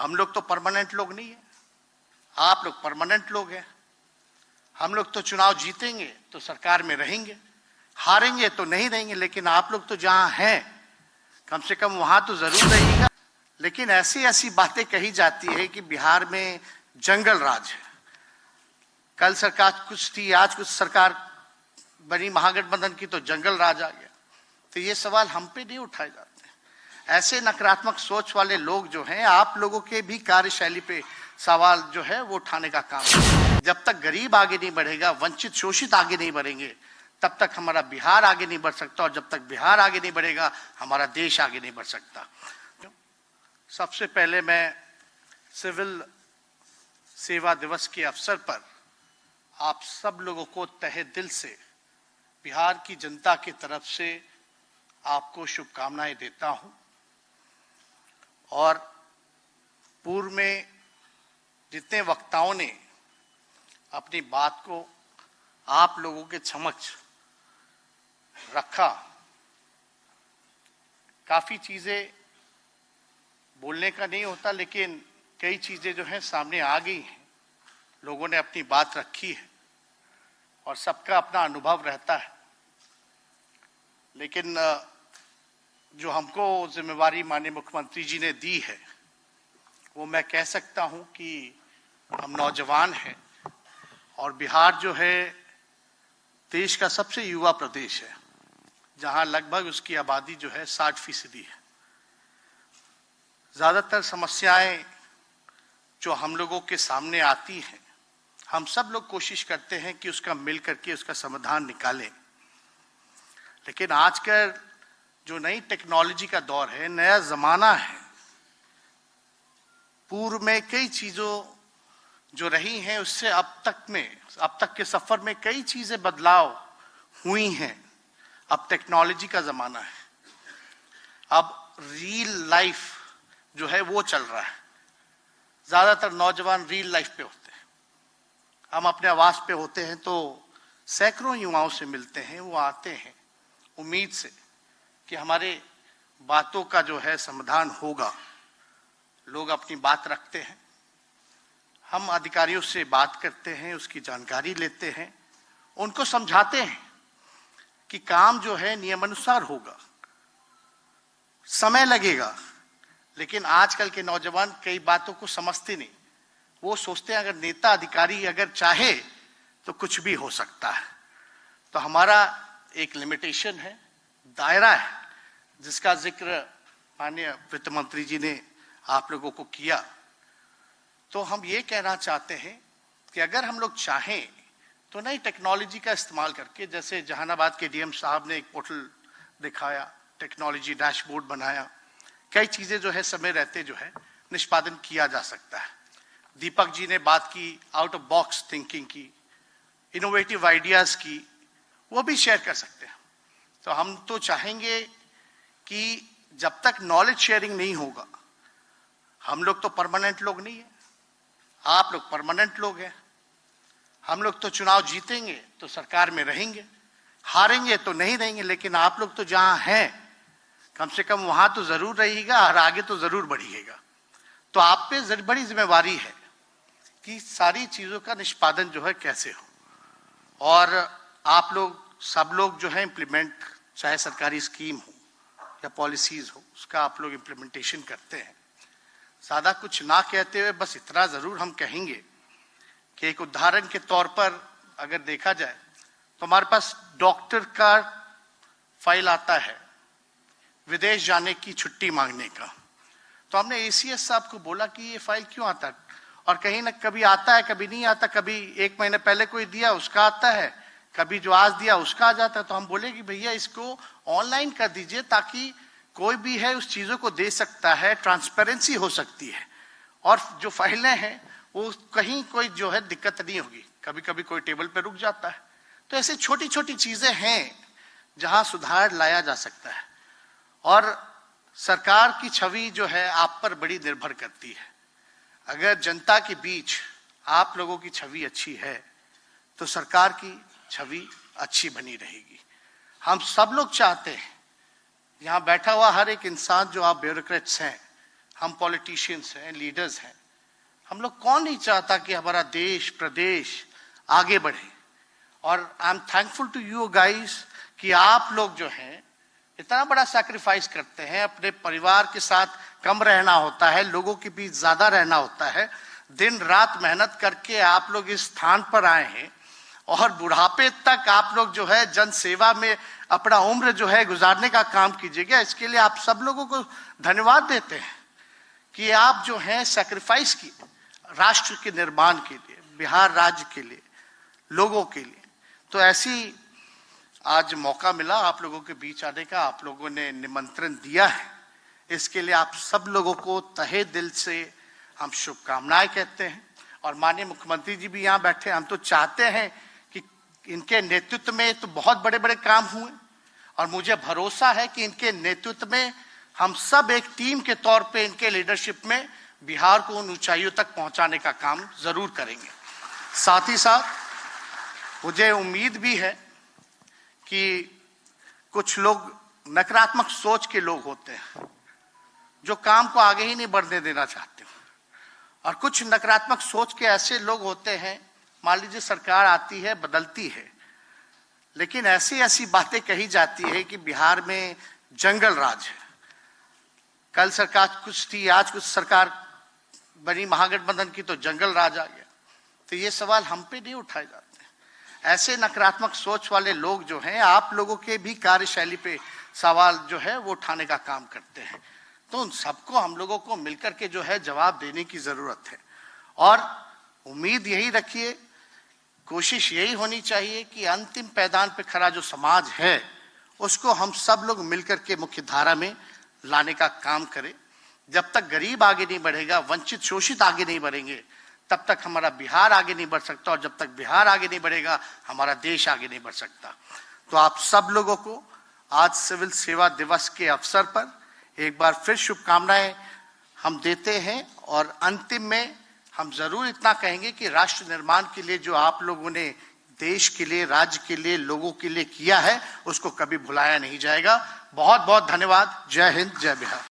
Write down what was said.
हम लोग तो परमानेंट लोग नहीं है, आप लोग परमानेंट लोग हैं। हम लोग तो चुनाव जीतेंगे तो सरकार में रहेंगे, हारेंगे तो नहीं रहेंगे, लेकिन आप लोग तो जहां हैं कम से कम वहां तो जरूर रहिएगा। लेकिन ऐसी ऐसी बातें कही जाती है कि बिहार में जंगल राज है। कल सरकार कुछ थी, आज कुछ सरकार बनी महागठबंधन की तो जंगल राज आ गया। तो ये सवाल हम पे नहीं उठाए जाते। ऐसे नकारात्मक सोच वाले लोग जो हैं, आप लोगों के भी कार्यशैली पे सवाल जो है वो उठाने का काम है। जब तक गरीब आगे नहीं बढ़ेगा, वंचित शोषित आगे नहीं बढ़ेंगे, तब तक हमारा बिहार आगे नहीं बढ़ सकता, और जब तक बिहार आगे नहीं बढ़ेगा हमारा देश आगे नहीं बढ़ सकता। सबसे पहले मैं सिविल सेवा दिवस के अवसर पर आप सब लोगों को तहे दिल से बिहार की जनता की तरफ से आपको शुभकामनाएं देता हूं। और पूर्व में जितने वक्ताओं ने अपनी बात को आप लोगों के समक्ष रखा, काफी चीजें बोलने का नहीं होता, लेकिन कई चीजें जो हैं सामने आ गई हैं। लोगों ने अपनी बात रखी है और सबका अपना अनुभव रहता है। लेकिन जो हमको जिम्मेवारी माननीय मुख्यमंत्री जी ने दी है, वो मैं कह सकता हूं कि हम नौजवान हैं, और बिहार जो है देश का सबसे युवा प्रदेश है, जहां लगभग उसकी आबादी जो है 60% है। ज्यादातर समस्याएं जो हम लोगों के सामने आती हैं, हम सब लोग कोशिश करते हैं कि उसका मिल करके उसका समाधान निकालें। लेकिन आजकल जो नई टेक्नोलॉजी का दौर है, नया जमाना है, पूर्व में कई चीजों जो रही हैं उससे अब तक के सफर में कई चीजें बदलाव हुई हैं। अब टेक्नोलॉजी का जमाना है, अब रियल लाइफ जो है वो चल रहा है। ज्यादातर नौजवान रियल लाइफ पे होते हैं। हम अपने आवास पे होते हैं तो सैकड़ों युवाओं से मिलते हैं, वो आते हैं उम्मीद से कि हमारे बातों का जो है समाधान होगा। लोग अपनी बात रखते हैं, हम अधिकारियों से बात करते हैं, उसकी जानकारी लेते हैं, उनको समझाते हैं कि काम जो है नियमानुसार होगा, समय लगेगा। लेकिन आजकल के नौजवान कई बातों को समझते नहीं। वो सोचते हैं अगर नेता अधिकारी अगर चाहे तो कुछ भी हो सकता है। तो हमारा एक लिमिटेशन है, दायरा है, जिसका जिक्र माननीय वित्त मंत्री जी ने आप लोगों को किया। तो हम ये कहना चाहते हैं कि अगर हम लोग चाहें तो नई टेक्नोलॉजी का इस्तेमाल करके, जैसे जहानाबाद के डीएम साहब ने एक पोर्टल दिखाया, टेक्नोलॉजी डैशबोर्ड बनाया, कई चीजें जो है समय रहते जो है निष्पादन किया जा सकता है। दीपक जी ने बात की आउट ऑफ बॉक्स थिंकिंग की, इनोवेटिव आइडियाज की, वो भी शेयर कर सकते हैं। तो हम तो चाहेंगे कि जब तक नॉलेज शेयरिंग नहीं होगा, हम लोग तो परमानेंट लोग नहीं है, आप लोग परमानेंट लोग हैं। हम लोग तो चुनाव जीतेंगे तो सरकार में रहेंगे, हारेंगे तो नहीं रहेंगे, लेकिन आप लोग तो जहां हैं कम से कम वहां तो जरूर रहिएगा और आगे तो जरूर बढ़िएगा। तो आप पे बड़ी जिम्मेवारी है कि सारी चीजों का निष्पादन जो है कैसे हो, और आप लोग सब लोग जो है इम्प्लीमेंट, चाहे सरकारी स्कीम हो या पॉलिसीज हो, उसका आप लोग इम्प्लीमेंटेशन करते हैं। ज्यादा कुछ ना कहते हुए बस इतना जरूर हम कहेंगे कि एक उदाहरण के तौर पर अगर देखा जाए तो हमारे पास डॉक्टर का फाइल आता है विदेश जाने की छुट्टी मांगने का। तो हमने एसीएस साहब को बोला कि ये फाइल क्यों आता है, और कहीं ना कभी आता है, कभी नहीं आता, कभी एक महीने पहले कोई दिया उसका आता है, कभी जो आज दिया उसका आ जाता है। तो हम बोले कि भैया इसको ऑनलाइन कर दीजिए ताकि कोई भी है उस चीजों को दे सकता है, ट्रांसपेरेंसी हो सकती है, और जो फाइलें हैं वो कहीं कोई जो है दिक्कत नहीं होगी। कभी कभी कोई टेबल पे रुक जाता है। तो ऐसे छोटी छोटी चीजें हैं जहां सुधार लाया जा सकता है, और सरकार की छवि जो है आप पर बड़ी निर्भर करती है। अगर जनता के बीच आप लोगों की छवि अच्छी है तो सरकार की छवि अच्छी बनी रहेगी। हम सब लोग चाहते हैं, यहाँ बैठा हुआ हर एक इंसान जो आप ब्यूरोक्रेट्स हैं, हम पॉलिटिशियंस हैं, लीडर्स हैं, हम लोग कौन नहीं चाहता कि हमारा देश प्रदेश आगे बढ़े। और I am thankful to you guys कि आप लोग जो हैं इतना बड़ा सैक्रिफाइस करते हैं, अपने परिवार के साथ कम रहना होता है, लोगों के बीच ज्यादा रहना होता है, दिन रात मेहनत करके आप लोग इस स्थान पर आए हैं और बुढ़ापे तक आप लोग जो है जन सेवा में अपना उम्र जो है गुजारने का काम कीजिएगा। इसके लिए आप सब लोगों को धन्यवाद देते हैं कि आप जो है सैक्रिफाइस किए राष्ट्र के निर्माण के लिए, बिहार राज्य के लिए, लोगों के लिए। तो ऐसी आज मौका मिला आप लोगों के बीच आने का, आप लोगों ने निमंत्रण दिया है, इसके लिए आप सब लोगों को तहे दिल से हम शुभकामनाएं कहते हैं। और माननीय मुख्यमंत्री जी भी यहाँ बैठे, हम तो चाहते हैं कि इनके नेतृत्व में तो बहुत बड़े बड़े काम हुए और मुझे भरोसा है कि इनके नेतृत्व में हम सब एक टीम के तौर पे इनके लीडरशिप में बिहार को उन ऊंचाइयों तक पहुंचाने का काम जरूर करेंगे। साथ ही साथ मुझे उम्मीद भी है कि कुछ लोग नकारात्मक सोच के लोग होते हैं जो काम को आगे ही नहीं बढ़ने देना चाहते, और कुछ नकारात्मक सोच के ऐसे लोग होते हैं, मान लीजिए सरकार आती है बदलती है, लेकिन ऐसी ऐसी बातें कही जाती है कि बिहार में जंगल राज है। कल सरकार कुछ थी, आज कुछ सरकार बनी महागठबंधन की तो जंगल राज आ गया। तो ये सवाल हम पे नहीं उठाए जाते। ऐसे नकारात्मक सोच वाले लोग जो हैं आप लोगों के भी कार्यशैली पे सवाल जो है वो उठाने का काम करते हैं। तो उन सबको हम लोगों को मिलकर के जो है जवाब देने की जरूरत है। और उम्मीद यही रखिए, कोशिश यही होनी चाहिए कि अंतिम पैदान पे खड़ा जो समाज है उसको हम सब लोग मिलकर के मुख्य धारा में लाने का काम करें। जब तक गरीब आगे नहीं बढ़ेगा, वंचित शोषित आगे नहीं बढ़ेंगे, तब तक हमारा बिहार आगे नहीं बढ़ सकता, और जब तक बिहार आगे नहीं बढ़ेगा हमारा देश आगे नहीं बढ़ सकता। तो आप सब लोगों को आज सिविल सेवा दिवस के अवसर पर एक बार फिर शुभकामनाएं हम देते हैं। और अंतिम में हम जरूर इतना कहेंगे कि राष्ट्र निर्माण के लिए जो आप लोगों ने देश के लिए, राज्य के लिए, लोगों के लिए किया है उसको कभी भुलाया नहीं जाएगा। बहुत बहुत धन्यवाद। जय हिंद, जय बिहार।